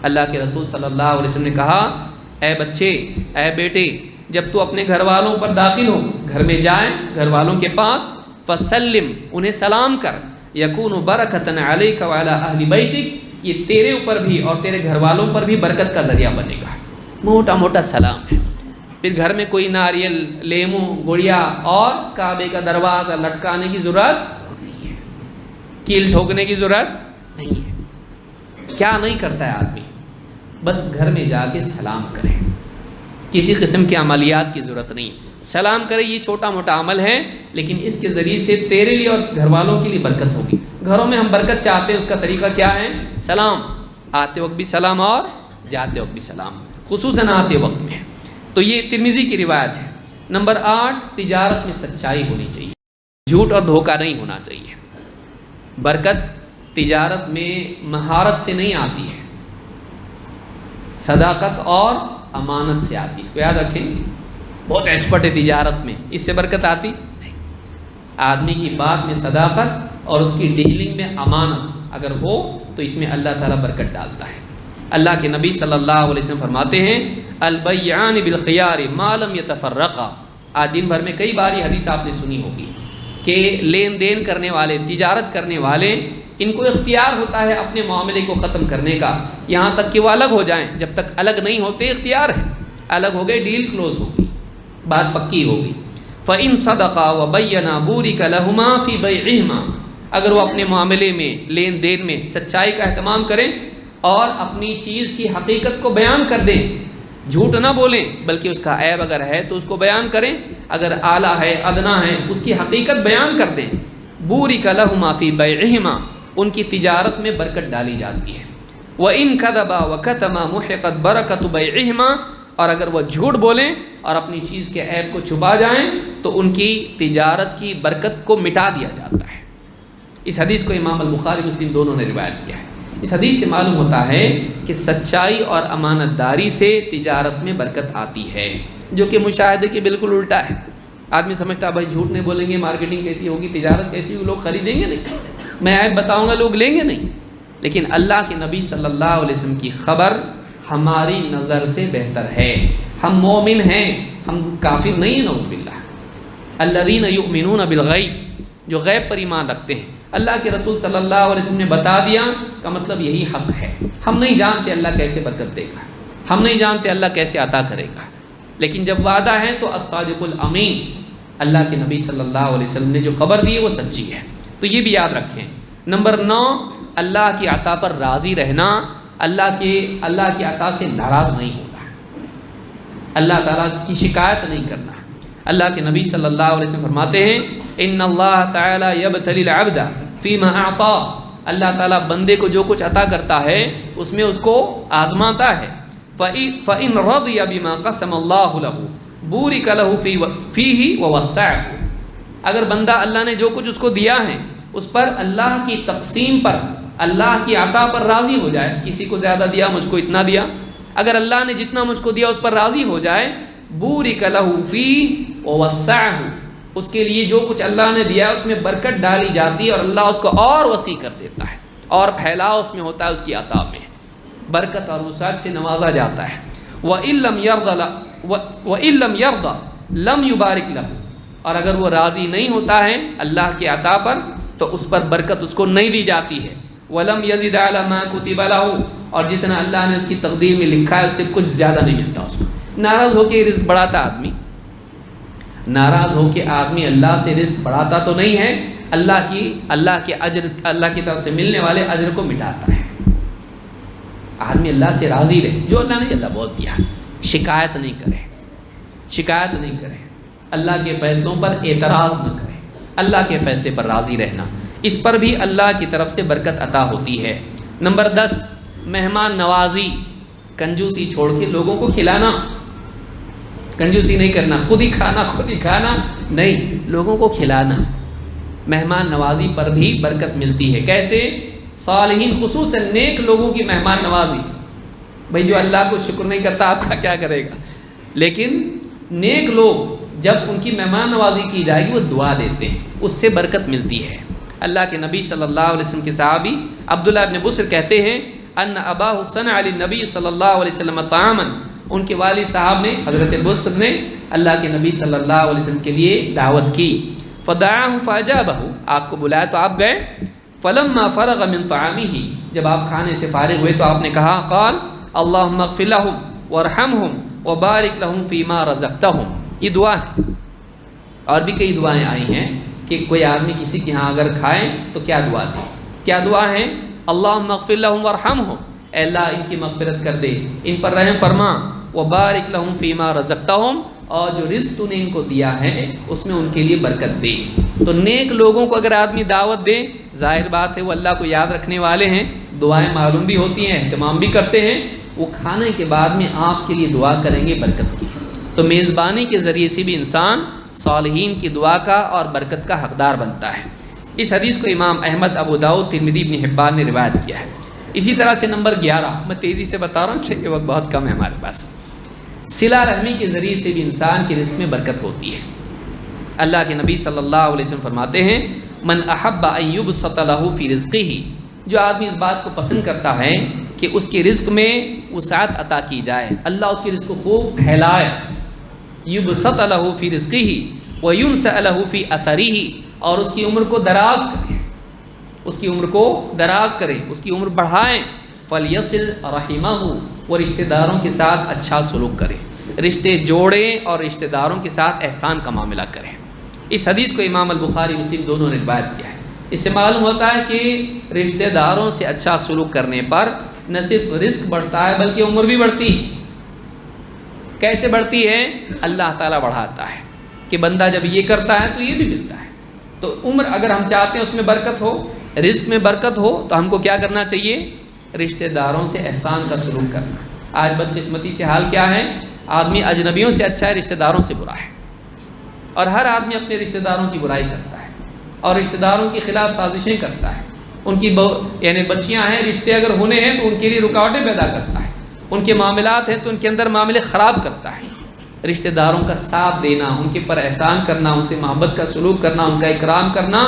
اللہ کے رسول صلی اللہ علیہ وسلم نے کہا، اے بچے، اے بیٹے، جب تو اپنے گھر والوں پر داخل ہو، گھر میں جائیں گھر والوں کے پاس، فسلم، انہیں سلام کر، یکون برکۃ علیک وعلی اہل بیتک، یہ تیرے اوپر بھی اور تیرے گھر والوں پر بھی برکت کا ذریعہ بنے گا۔ موٹا موٹا سلام ہے۔ پھر گھر میں کوئی ناریل، لیمو، گڑیا اور کعبے کا دروازہ لٹکانے کی ضرورت نہیں ہے، کیل ٹھوکنے کی ضرورت نہیں ہے۔ کیا نہیں کرتا ہے آدمی، بس گھر میں جا کے سلام کرے، کسی قسم کے عملیات کی ضرورت نہیں ہے، سلام کرے، یہ چھوٹا موٹا عمل ہے، لیکن اس کے ذریعے سے تیرے لیے اور گھر والوں کے لیے برکت ہوگی۔ گھروں میں ہم برکت چاہتے ہیں، اس کا طریقہ کیا ہے، سلام، آتے وقت بھی سلام اور جاتے وقت بھی سلام۔ خصوصاً آتے وقت میں. تو یہ ترمذی کی روایت ہے. نمبر 8، تجارت میں سچائی ہونی چاہیے، جھوٹ اور دھوکہ نہیں ہونا چاہیے. برکت تجارت میں مہارت سے نہیں آتی ہے، صداقت اور امانت سے آتی ہے. اس کو یاد رکھیں گے. بہت ایکسپرٹ ہے تجارت میں، اس سے برکت آتی نہیں. آدمی کی بات میں صداقت اور اس کی ڈیلنگ میں امانت اگر ہو تو اس میں اللہ تعالیٰ برکت ڈالتا ہے. اللہ کے نبی صلی اللہ علیہ وسلم فرماتے ہیں البیعان بالخیار ما لم یتفرقا. آج دن بھر میں کئی بار یہ حدیث آپ نے سنی ہوگی کہ لین دین کرنے والے، تجارت کرنے والے، ان کو اختیار ہوتا ہے اپنے معاملے کو ختم کرنے کا، یہاں تک کہ وہ الگ ہو جائیں. جب تک الگ نہیں ہوتے اختیار ہے. الگ ہو گئے، ڈیل کلوز ہوگی، بات پکی ہوگی. فَإِن صَدَقَا وَبَيَّنَا بُورِكَ لَهُمَا فِي بَيْعِهِمَا. اگر وہ اپنے معاملے میں، لین دین میں سچائی کا اہتمام کریں اور اپنی چیز کی حقیقت کو بیان کر دیں، جھوٹ نہ بولیں بلکہ اس کا عیب اگر ہے تو اس کو بیان کریں، اگر اعلیٰ ہے ادنا ہے اس کی حقیقت بیان کر دیں. بُورِكَ لَهُمَا فِي بَيْعِهِمَا. ان کی تجارت میں برکت ڈالی جاتی ہے. وَإِن كَذَبَا وَكَتَمَا مُحِقَتْ بَرَكَةُ بَيْعِهِمَا. اور اگر وہ جھوٹ بولیں اور اپنی چیز کے عیب کو چھپا جائیں تو ان کی تجارت کی برکت کو مٹا دیا جاتا ہے. اس حدیث کو امام البخاری مسلم دونوں نے روایت کیا ہے. اس حدیث سے معلوم ہوتا ہے کہ سچائی اور امانت داری سے تجارت میں برکت آتی ہے، جو کہ مشاہدے کے بالکل الٹا ہے. آدمی سمجھتا ہے بھائی جھوٹ نہیں بولیں گے مارکیٹنگ کیسی ہوگی، تجارت کیسی ہوگی، لوگ خریدیں گے نہیں، میں عیب بتاؤں گا لوگ لیں گے نہیں. لیکن اللہ کے نبی صلی اللہ علیہ وسلم کی خبر ہماری نظر سے بہتر ہے. ہم مومن ہیں، ہم کافر نہیں ہیں نعوذ باللہ. الذین یؤمنون بالغیب، جو غیب پر ایمان رکھتے ہیں. اللہ کے رسول صلی اللہ علیہ وسلم نے بتا دیا کا مطلب یہی حق ہے. ہم نہیں جانتے اللہ کیسے برکت دے گا، ہم نہیں جانتے اللہ کیسے عطا کرے گا، لیکن جب وعدہ ہے تو الصادق الامین، اللہ کے نبی صلی اللہ علیہ وسلم نے جو خبر دی ہے وہ سچی ہے. تو یہ بھی یاد رکھیں. نمبر 9، اللہ کی عطا پر راضی رہنا، اللہ کی عطا سے ناراض نہیں ہونا، اللہ تعالیٰ کی شکایت نہیں کرنا. اللہ کے نبی صلی اللہ علیہ وسلم فرماتے ہیں ان اللہ تعالیٰ یبتلی العبد فیما اعطا. اللہ تعالیٰ بندے کو جو کچھ عطا کرتا ہے اس میں اس کو آزماتا ہے. فَإِن رَضِيَ بِمَا قَسَمَ اللَّهُ لَهُ بُورِكَ لَهُ فِيهِ وَوَسَّعَهُ. اگر بندہ اللہ نے جو کچھ اس کو دیا ہے اس پر اللہ کی تقسیم پر، اللہ کی عطا پر راضی ہو جائے، کسی کو زیادہ دیا مجھ کو اتنا دیا، اگر اللہ نے جتنا مجھ کو دیا اس پر راضی ہو جائے، بُورِكَ لَهُ فِيهِ وَوَسَّعَهُ. اس کے لیے جو کچھ اللہ نے دیا اس میں برکت ڈالی جاتی ہے اور اللہ اس کو اور وسیع کر دیتا ہے، اور پھیلاؤ اس میں ہوتا ہے، اس کی عطا میں برکت اور وسعت سے نوازا جاتا ہے. وَإِن لَّمْ يَرْضَ لَمْ يُبَارِكْ لَهُ. اور اگر وہ راضی نہیں ہوتا ہے اللہ کی عطا پر تو اس پر برکت اس کو نہیں دی جاتی ہے. وَلَمْ يَزِدْ عَلَى مَا كُتِبَ لَهُ. اور جتنا اللہ نے اس کی تقدیر میں لکھا ہے اس سے کچھ زیادہ نہیں ملتا اس کو. ناراض ہو کے رزق بڑھاتا آدمی، ناراض ہو کے آدمی اللہ سے رزق بڑھاتا تو نہیں ہے، اللہ کے اجر، اللہ کی طرف سے ملنے والے اجر کو مٹاتا ہے. آدمی اللہ سے راضی رہے، جو اللہ نے اللہ بہت دیا، شکایت نہیں کرے، شکایت نہیں کرے، اللہ کے فیصلوں پر اعتراض نہ کرے، اللہ کے فیصلے پر راضی رہنا، اس پر بھی اللہ کی طرف سے برکت عطا ہوتی ہے. نمبر 10، مہمان نوازی، کنجوسی چھوڑ کے لوگوں کو کھلانا. کنجوسی نہیں کرنا، خود ہی کھانا نہیں، لوگوں کو کھلانا. مہمان نوازی پر بھی برکت ملتی ہے. کیسے؟ صالحین، خصوصاً نیک لوگوں کی مہمان نوازی. بھئی جو اللہ کو شکر نہیں کرتا آپ کا کیا کرے گا؟ لیکن نیک لوگ جب ان کی مہمان نوازی کی جائے گی وہ دعا دیتے ہیں، اس سے برکت ملتی ہے. اللہ کے نبی صلی اللہ علیہ وسلم کے صحابی عبداللہ ابن بصر کہتے ہیں ان اباہ صنع للنبی صلی اللہ علیہ وسلم طعاما. ان کے والد صاحب نے، حضرت بصر نے اللہ کے نبی صلی اللہ علیہ وسلم کے لیے دعوت کی. فدعاہ فاجابہ، آپ کو بلایا تو آپ گئے. فلما فرغ من طعامہ، جب آپ کھانے سے فارغ ہوئے تو آپ نے کہا قال اللہم اغفر لہم وارحمہم وبارک لہم فیما رزقتہم. یہ دعا ہے. اور بھی کئی دعائیں آئی ہیں کہ کوئی آدمی کسی کے ہاں اگر کھائے تو کیا دعا دے. کیا دعا ہے؟ اللہم اغفر لہم وارحمہم، اے اللہ ان کی مغفرت کر دے، ان پر رحم فرما. وبارک لہم فیما رزقتہم، اور جو رزق تو نے ان کو دیا ہے اس میں ان کے لیے برکت دے. تو نیک لوگوں کو اگر آدمی دعوت دے، ظاہر بات ہے وہ اللہ کو یاد رکھنے والے ہیں، دعائیں معلوم بھی ہوتی ہیں، اہتمام بھی کرتے ہیں، وہ کھانے کے بعد میں آپ کے لیے دعا کریں گے برکت کی. تو میزبانی کے ذریعے سے بھی انسان صالحین کی دعا کا اور برکت کا حقدار بنتا ہے. اس حدیث کو امام احمد، ابو داؤد، ترمذی، ابن حبان نے روایت کیا ہے. اسی طرح سے نمبر 11، میں تیزی سے بتا رہا ہوں اس لیے کہ وقت بہت کم ہے ہمارے پاس. صلہ رحمی کے ذریعے سے بھی انسان کے رزق میں برکت ہوتی ہے. اللہ کے نبی صلی اللہ علیہ وسلم فرماتے ہیں من احب ان یبسط له فی رزقہ، جو آدمی اس بات کو پسند کرتا ہے کہ اس کے رزق میں وسعت عطا کی جائے، اللہ اس کے رزق کو خوب پھیلائے، یبسط له فی رزقہ وینسأ له فی اثرہ، اور اس کی عمر کو دراز کرے، اس کی عمر کو دراز کرے، اس کی عمر بڑھائیں. فلیصل رحمہ، وہ رشتہ داروں کے ساتھ اچھا سلوک کرے، رشتے جوڑیں اور رشتہ داروں کے ساتھ احسان کا معاملہ کریں. اس حدیث کو امام البخاری، مسلم دونوں نے روایت کیا ہے. اس سے معلوم ہوتا ہے کہ رشتہ داروں سے اچھا سلوک کرنے پر نہ صرف رزق بڑھتا ہے بلکہ عمر بھی بڑھتی ہے. کیسے بڑھتی ہے؟ اللہ تعالیٰ بڑھاتا ہے کہ بندہ جب یہ کرتا ہے تو یہ بھی ملتا ہے. تو عمر اگر ہم چاہتے ہیں اس میں برکت ہو، رزق میں برکت ہو، تو ہم کو کیا کرنا چاہیے؟ رشتہ داروں سے احسان کا سلوک کرنا. آج بدقسمتی سے حال کیا ہے؟ آدمی اجنبیوں سے اچھا ہے، رشتہ داروں سے برا ہے. اور ہر آدمی اپنے رشتہ داروں کی برائی کرتا ہے اور رشتہ داروں کے خلاف سازشیں کرتا ہے. ان کی یعنی بچیاں ہیں، رشتے اگر ہونے ہیں تو ان کے لیے رکاوٹیں پیدا کرتا ہے. ان کے معاملات ہیں تو ان کے اندر معاملے خراب کرتا ہے. رشتہ داروں کا ساتھ دینا، ان کے پر احسان کرنا، ان سے محبت کا سلوک کرنا، ان کا اکرام کرنا،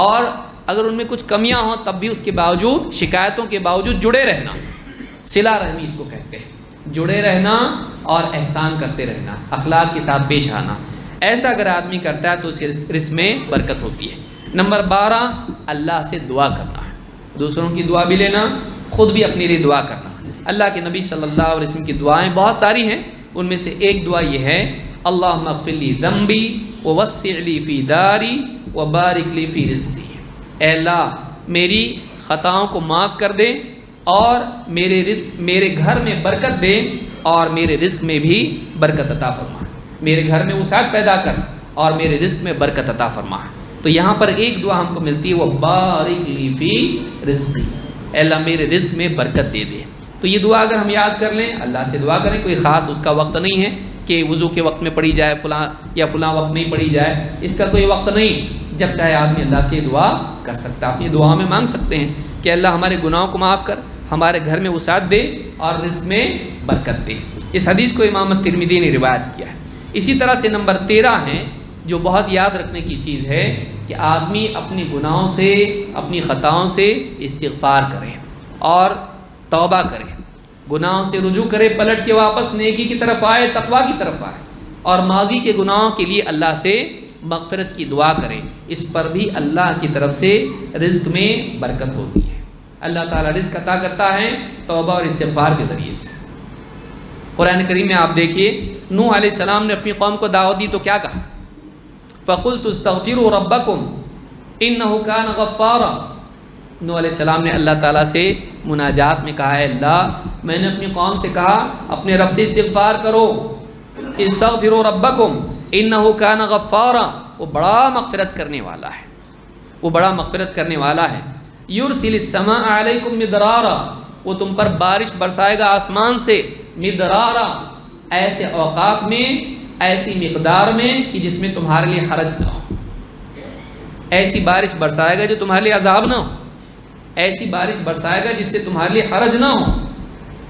اور اگر ان میں کچھ کمیاں ہوں تب بھی اس کے باوجود، شکایتوں کے باوجود جڑے رہنا، صلہ رحمی اس کو کہتے ہیں. جڑے رہنا اور احسان کرتے رہنا، اخلاق کے ساتھ پیش آنا. ایسا اگر آدمی کرتا ہے تو اس رزق میں برکت ہوتی ہے. نمبر 12، اللہ سے دعا کرنا ہے. دوسروں کی دعا بھی لینا، خود بھی اپنے لیے دعا کرنا. اللہ کے نبی صلی اللہ علیہ وسلم کی دعائیں بہت ساری ہیں، ان میں سے ایک دعا یہ ہے اللہم اغفر لی ذنبی ووسع لی فی داری وبارک لی فی رزقی. اے اللہ میری خطاؤں کو معاف کر دے اور میرے گھر میں برکت دے اور میرے رزق میں بھی برکت عطا فرما. میرے گھر میں وسعت پیدا کر اور میرے رزق میں برکت عطا فرما. تو یہاں پر ایک دعا ہم کو ملتی ہے، وہ بارک لی فی رزقی، اے اللہ میرے رزق میں برکت دے دے. تو یہ دعا اگر ہم یاد کر لیں، اللہ سے دعا کریں. کوئی خاص اس کا وقت نہیں ہے کہ وضو کے وقت میں پڑھی جائے فلاں وقت نہیں پڑھی جائے، اس کا کوئی وقت نہیں. جب چاہے آدمی اللہ سے دعا کر سکتا ہے. اپنی دعا میں مانگ سکتے ہیں کہ اللہ ہمارے گناہوں کو معاف کر، ہمارے گھر میں وسعت دے اور رزق میں برکت دے. اس حدیث کو امام ترمذی نے روایت کیا ہے. اسی طرح سے نمبر 13 ہے جو بہت یاد رکھنے کی چیز ہے کہ آدمی اپنی گناہوں سے، اپنی خطاؤں سے استغفار کرے اور توبہ کرے، گناہوں سے رجوع کرے، پلٹ کے واپس نیکی کی طرف آئے، تقویٰ کی طرف آئے، اور ماضی کے گناہوں کے لیے اللہ سے مغفرت کی دعا کرے. اس پر بھی اللہ کی طرف سے رزق میں برکت ہوتی ہے. اللہ تعالیٰ رزق عطا کرتا ہے توبہ اور استغفار کے ذریعے سے. قرآن کریم میں آپ دیکھیے نوح علیہ السلام نے اپنی قوم کو دعوت دی تو کیا کہا؟ فَقُلْتُ اسْتَغْفِرُوا رَبَّكُمْ إِنَّهُ كَانَ غَفَّارًا. نوح علیہ السلام نے اللہ تعالیٰ سے مناجات میں کہا ہے اللہ میں نے اپنی قوم سے کہا اپنے رب سے استغفار کرو، استغفروا ربکم انہ کان غفارا، وہ بڑا مغفرت کرنے والا ہے، وہ بڑا مغفرت کرنے والا ہے. یرسل السماء علیکم مدرارا، وہ تم پر بارش برسائے گا آسمان سے، مدرارا ایسے اوقات میں، ایسی مقدار میں کہ جس میں تمہارے لیے حرج نہ ہو. ایسی بارش برسائے گا جو تمہارے لیے عذاب نہ ہو، ایسی بارش برسائے گا جس سے تمہارے لیے حرج نہ ہو.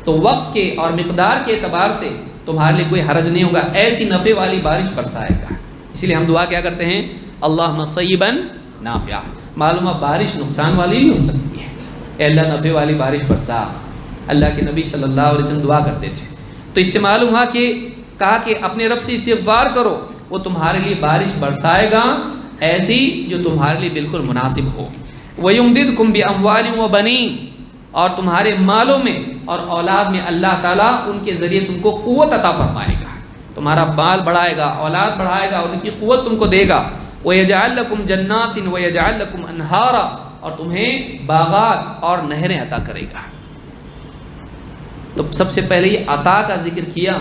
تو وقت کے اور مقدار کے اعتبار سے تمہارے لیے کوئی حرج نہیں ہوگا، ایسی نفع والی بارش برسائے گا. اس لیے ہم دعا کیا کرتے ہیں اللہم صیبا نافعا. معلوم ہے بارش نقصان والی بھی ہو سکتی ہے، اے اللہ نفع والی بارش برسا. اللہ کے نبی صلی اللہ علیہ وسلم دعا کرتے تھے. تو اس سے معلوم ہوا کہ کہا کہ اپنے رب سے استغفار کرو، وہ تمہارے لیے بارش برسائے گا ایسی جو تمہارے لیے بالکل مناسب ہو. وَيُمْدِدْكُمْ بِأَمْوَالٍ وَبَنِينَ، اور تمہارے مالوں میں اور اولاد میں اللہ تعالیٰ ان کے ذریعے تم کو قوت عطا فرمائے گا. تمہارا مال بڑھائے گا، اولاد بڑھائے گا اور ان کی قوت تم کو دے گا. وَيَجْعَلْ لَكُمْ جَنَّاتٍ وَيَجْعَلْ لَكُمْ أَنْهَارًا، اور تمہیں باغات اور نہریں عطا کرے گا. تو سب سے پہلے یہ عطا کا ذکر کیا.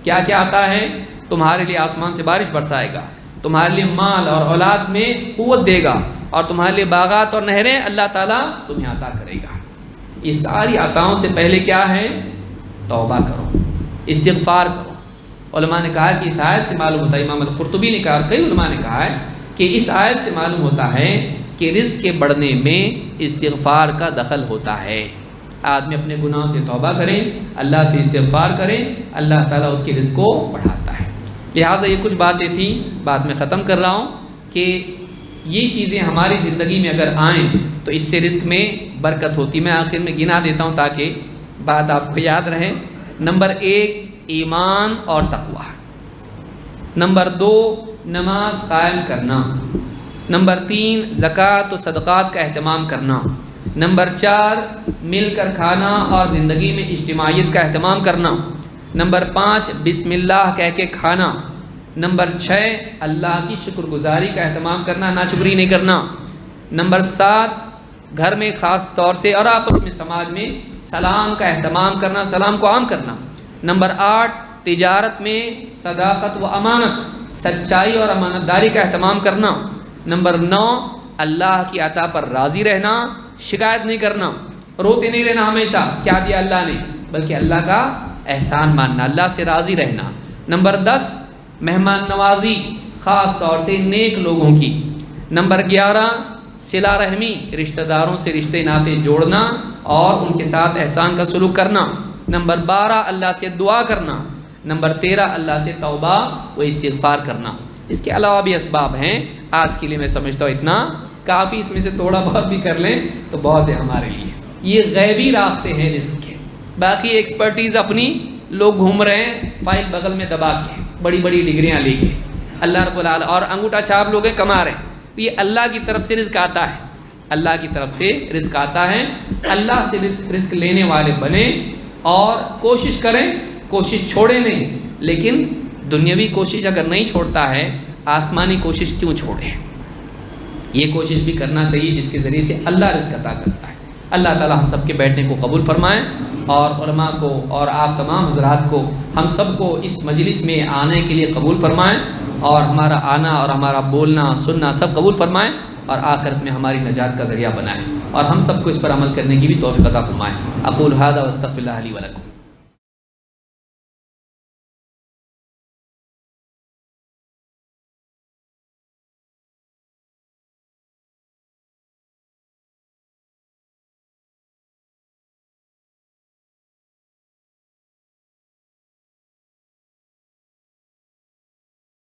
کیا کیا عطا ہے؟ تمہارے لیے آسمان سے بارش برسائے گا، تمہارے لیے مال اور اولاد میں قوت دے گا، اور تمہارے لیے باغات اور نہریں اللہ تعالیٰ تمہیں عطا کرے گا. یہ ساری عطاؤں سے پہلے کیا ہے؟ توبہ کرو، استغفار کرو۔ علماء نے کہا کہ اس آیت سے معلوم ہوتا ہے، امام القرطبی نے کہا اور کئی علماء نے کہا ہے کہ اس آیت سے معلوم ہوتا ہے کہ رزق کے بڑھنے میں استغفار کا دخل ہوتا ہے۔ آدمی اپنے گناہوں سے توبہ کریں، اللہ سے استغفار کریں، اللہ تعالیٰ اس کے رزق کو بڑھاتا ہے۔ لہٰذا یہ کچھ باتیں تھیں، بعد میں ختم کر رہا ہوں کہ یہ چیزیں ہماری زندگی میں اگر آئیں تو اس سے رزق میں برکت ہوتی۔ میں آخر میں گنا دیتا ہوں تاکہ بات آپ کو یاد رہے۔ نمبر 1 ایمان اور تقوی، نمبر 2 نماز قائم کرنا، نمبر 3 زکوٰۃ و صدقات کا اہتمام کرنا، نمبر 4 مل کر کھانا اور زندگی میں اجتماعیت کا اہتمام کرنا، نمبر 5 بسم اللہ کہہ کے کھانا، نمبر 6 اللہ کی شکر گزاری کا اہتمام کرنا، ناشکری نہیں کرنا، نمبر 7 گھر میں خاص طور سے اور آپس میں سماج میں سلام کا اہتمام کرنا، سلام کو عام کرنا، نمبر 8 تجارت میں صداقت و امانت، سچائی اور امانت داری کا اہتمام کرنا، نمبر 9 اللہ کی عطا پر راضی رہنا، شکایت نہیں کرنا، روتے نہیں رہنا ہمیشہ کیا دیا اللہ نے، بلکہ اللہ کا احسان ماننا، اللہ سے راضی رہنا، نمبر 10 مہمان نوازی خاص طور سے نیک لوگوں کی، نمبر 11 صلہ رحمی، رشتہ داروں سے رشتے ناطے جوڑنا اور ان کے ساتھ احسان کا سلوک کرنا، نمبر 12 اللہ سے دعا کرنا، نمبر 13 اللہ سے توبہ و استغفار کرنا۔ اس کے علاوہ بھی اسباب ہیں، آج کے لیے میں سمجھتا ہوں اتنا کافی، اس میں سے تھوڑا بہت بھی کر لیں تو بہت ہے ہمارے لیے۔ یہ غیبی راستے ہیں رزق کے، باقی ایکسپرٹیز اپنی لوگ گھوم رہے ہیں فائل بغل میں دبا کے، بڑی بڑی ڈگریاں لے کے، اللہ رب العالمین اور انگوٹھا چھاپ لوگ ہیں کما رہے ہیں۔ یہ اللہ کی طرف سے رزق آتا ہے، اللہ کی طرف سے رزق آتا ہے، اللہ سے رزق لینے والے بنیں اور کوشش کریں، کوشش چھوڑیں نہیں، لیکن دنیاوی کوشش اگر نہیں چھوڑتا ہے آسمانی کوشش کیوں چھوڑے؟ یہ کوشش بھی کرنا چاہیے جس کے ذریعے سے اللہ رزق عطا کرتا ہے۔ اللہ تعالی ہم سب کے بیٹھنے کو قبول فرمائیں، اور علماء کو اور آپ تمام حضرات کو، ہم سب کو اس مجلس میں آنے کے لیے قبول فرمائیں، اور ہمارا آنا اور ہمارا بولنا سننا سب قبول فرمائیں، اور آخرت میں ہماری نجات کا ذریعہ بنائیں، اور ہم سب کو اس پر عمل کرنے کی بھی توفیق عطا فرمائیں۔ اقول ھذا واستغفر اللہ لی ولکم۔